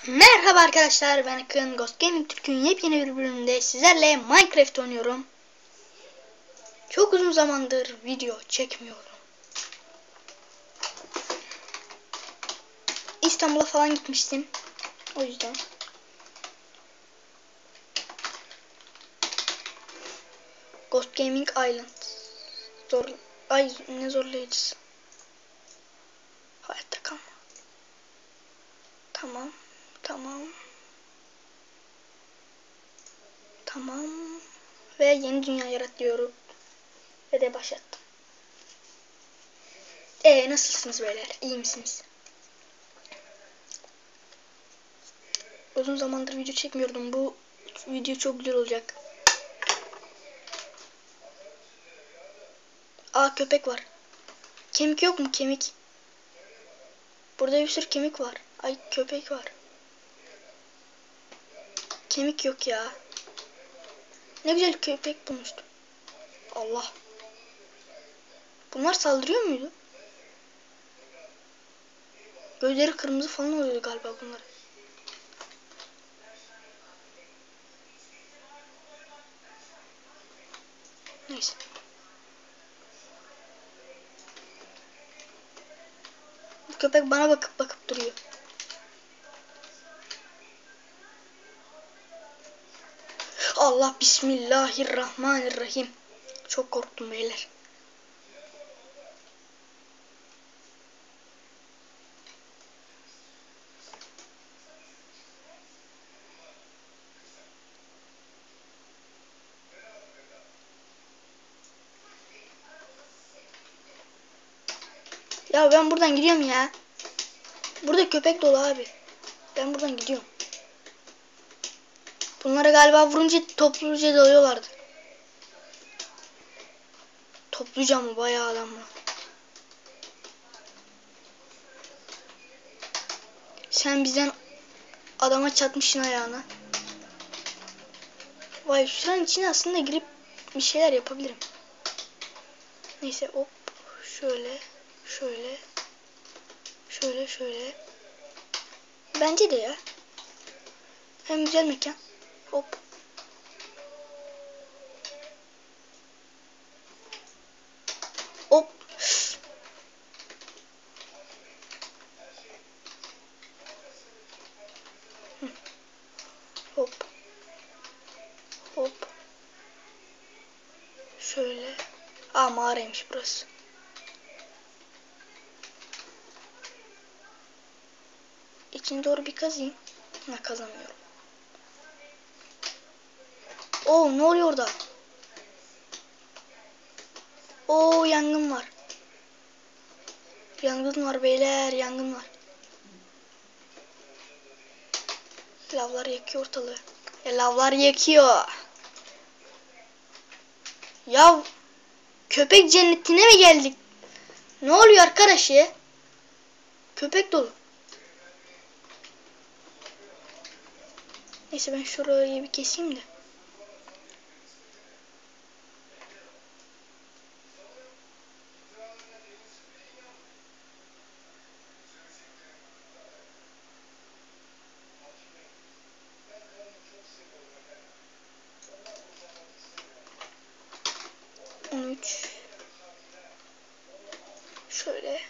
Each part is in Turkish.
Merhaba arkadaşlar, ben Akın. Ghost Gaming Türk'ün yepyeni bir bölümünde sizlerle Minecraft oynuyorum. Çok uzun zamandır video çekmiyorum. İstanbul'a falan gitmiştim. O yüzden. Ghost Gaming Island. Ay ne zorlayıcısı. Hayatta kalma. Tamam. Ve yeni dünya yaratıyorum. Ve de başlattım. Nasılsınız beyler? İyi misiniz? Uzun zamandır video çekmiyordum. Bu video çok güzel olacak. Köpek var. Kemik yok mu? Kemik. Burada bir sürü kemik var. Ay köpek var. Kemik yok ya. Ne güzel köpek bulmuştum. Allah. Bunlar saldırıyor muydu? Gözleri kırmızı falan oluyordu galiba bunlar. Neyse. Bu köpek bana bakıp duruyor. Allah, bismillahirrahmanirrahim. Çok korktum beyler. Ya ben buradan gidiyorum ya. Burada köpek dolu abi. Ben buradan gidiyorum. Bunlara galiba vurunca topluca dalıyorlardı. Topluca mı? Bayağı adam var. Sen bizden adama çatmışsın ayağına. Vay, şuranın içine aslında girip bir şeyler yapabilirim. Neyse, hop. Şöyle. Bence de ya. Hem güzel mekan. Hop. Hop. Hop. Şöyle. Mağaraymış burası. İçine doğru bir kazayım. Kazamıyorum. Ne oluyor orada? Yangın var. Yangın var beyler, yangın var. Lavlar yakıyor ortalığı. Lavlar yakıyor. Ya köpek cennetine mi geldik? Ne oluyor arkadaş ya? Köpek dolu. Neyse, ben şurayı bir keseyim de. Şöyle.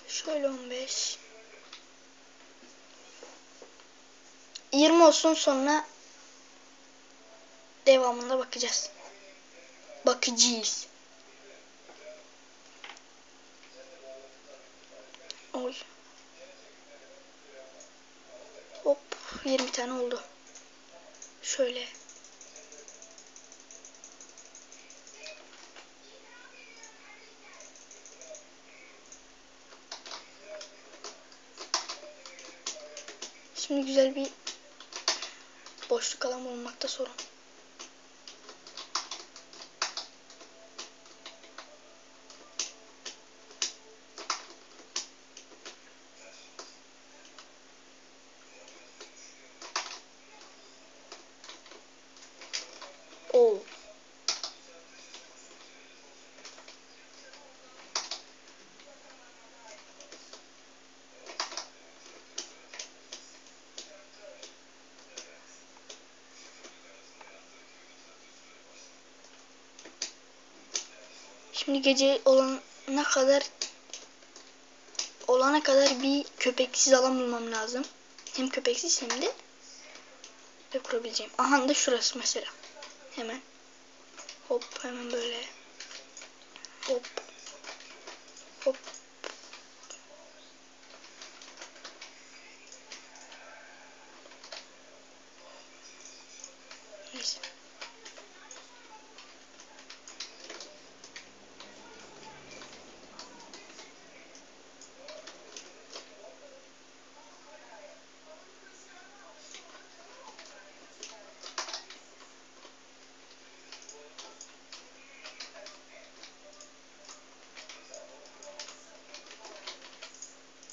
Şöyle 15. 20 olsun, sonra devamında bakacağız. Bakacağız. Oy. Hop, 20 tane oldu. Şöyle. Şimdi güzel bir boşluk alan bulmakta sorun. Şimdi gece olana kadar bir köpeksiz alan bulmam lazım. Hem köpeksiz hem de kurabileceğim. Aha da şurası mesela. Hemen. Hop hemen böyle. Hop. Hop. Neyse.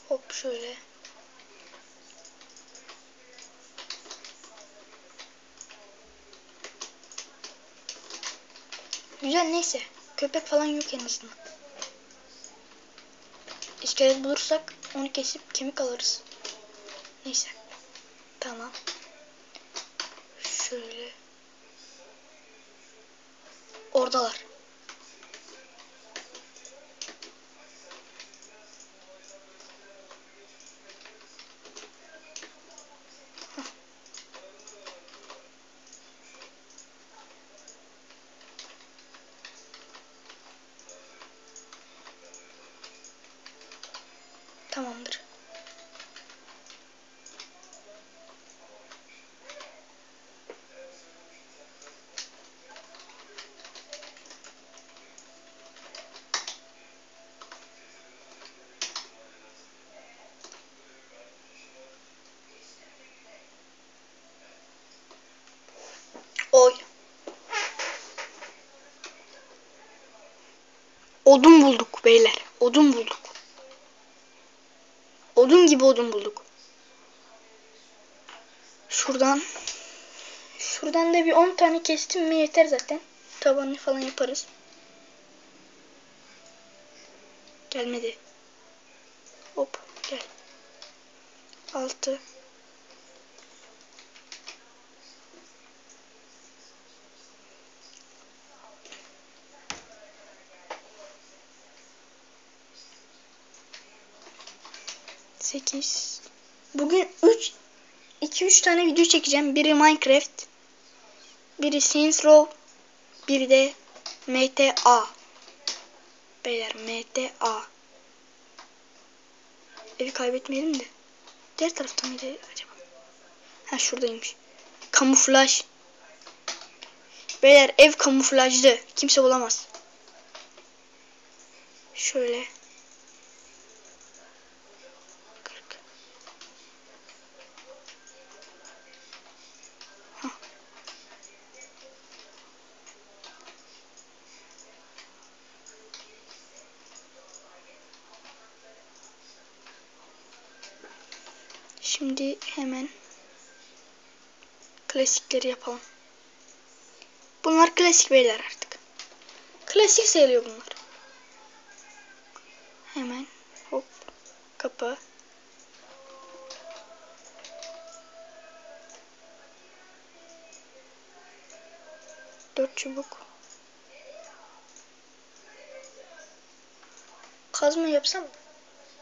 Hop şöyle. Güzel, neyse. Köpek falan yok en azından. İskelet bulursak onu kesip kemik alırız. Neyse. Tamam. Şöyle. Oradalar. Tamamdır. Oy. Odun bulduk beyler. Odun bulduk. Odun gibi odun bulduk. Şuradan da bir 10 tane kestim mi yeter zaten. Tabanını falan yaparız. Gelmedi. Hop gel. 6. Sekiz. Bugün 2-3 tane video çekeceğim. Biri Minecraft, biri Saints Row, biri de MTA. Beyler MTA. Evi kaybetmeyelim de. Diğer tarafta mıydı acaba? Ha şuradaymış. Kamuflaj. Beyler ev kamuflajlı. Kimse bulamaz. Şöyle. 40. Hah. Şimdi hemen klasikleri yapalım. Bunlar klasik beyler artık. Klasik sayılıyor bunlar. Hemen hop kapı. Dört çubuk. Kazma yapsam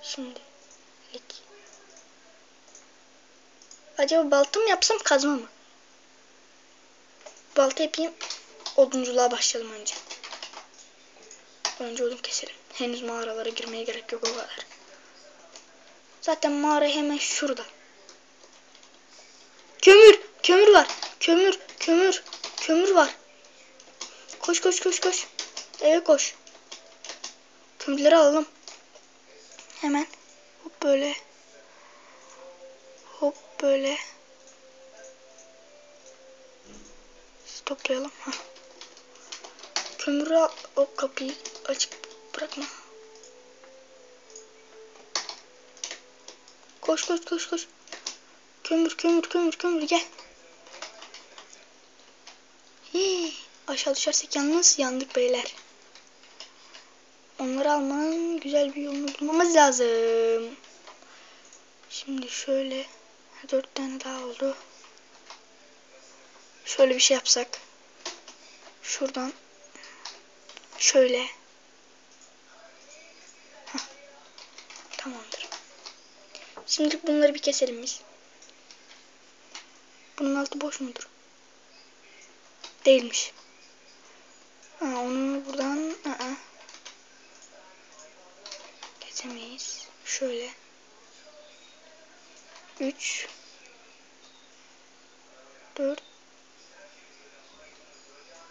şimdi. Acaba balta mı yapsam kazma mı? Balta yapayım. Odunculuğa başlayalım önce. Önce odun keselim. Henüz mağaralara girmeye gerek yok o kadar. Zaten mağara hemen şurada. Kömür! Kömür var. Kömür! Kömür! Kömür var. Koş koş koş koş. Eve koş. Kömürleri alalım. Hemen. Hop böyle. Hop böyle. Toplayalım. Heh. Kömürü al. O kapıyı açık bırakma. Koş koş koş koş. Kömür kömür kömür kömür gel. Hii, aşağı düşersek yalnız yandık beyler. Onları almanın güzel bir yolunu bulmamız lazım. Şimdi şöyle 4 tane daha oldu. Şöyle bir şey yapsak. Şuradan şöyle Tamamdır. Şimdi bunları bir keselim biz. Bunun altı boş mudur? Değilmiş. Onu buradan kesemeyiz. Şöyle. 3 4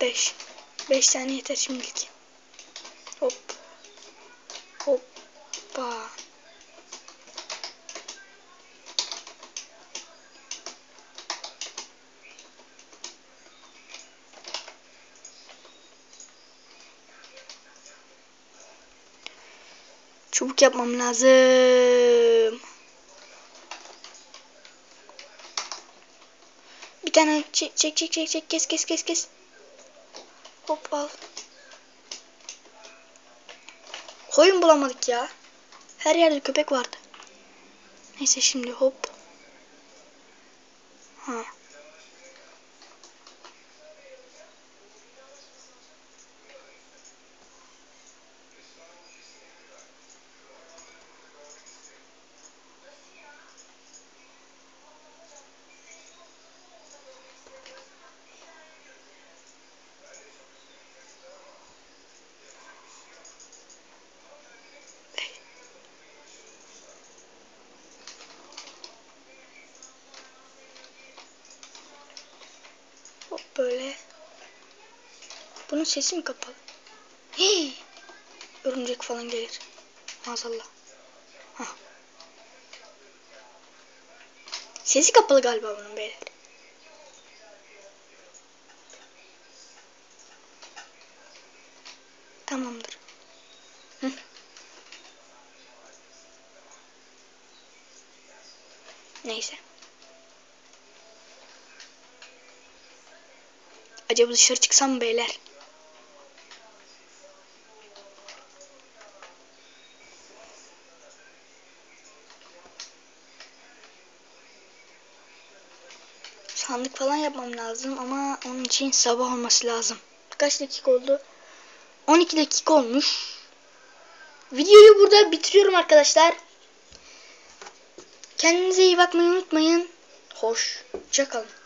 5 5 tane yeter şimdilik. Hop. Hoppa. Çubuk yapmam lazım. Bir tane çek kes. Hop al. Koyun bulamadık ya. Her yerde köpek vardı. Neyse şimdi hop. Hop böyle. Bunun sesi mi kapalı? Hii. Örümcek falan gelir. Maazallah. Hah. Sesi kapalı galiba bunun beyler. Tamamdır. Hı. Neyse. Acaba dışarı çıksam mı beyler? Sandık falan yapmam lazım ama onun için sabah olması lazım. Kaç dakika oldu? 12 dakika olmuş. Videoyu burada bitiriyorum arkadaşlar. Kendinize iyi bakmayı unutmayın. Hoşça kalın.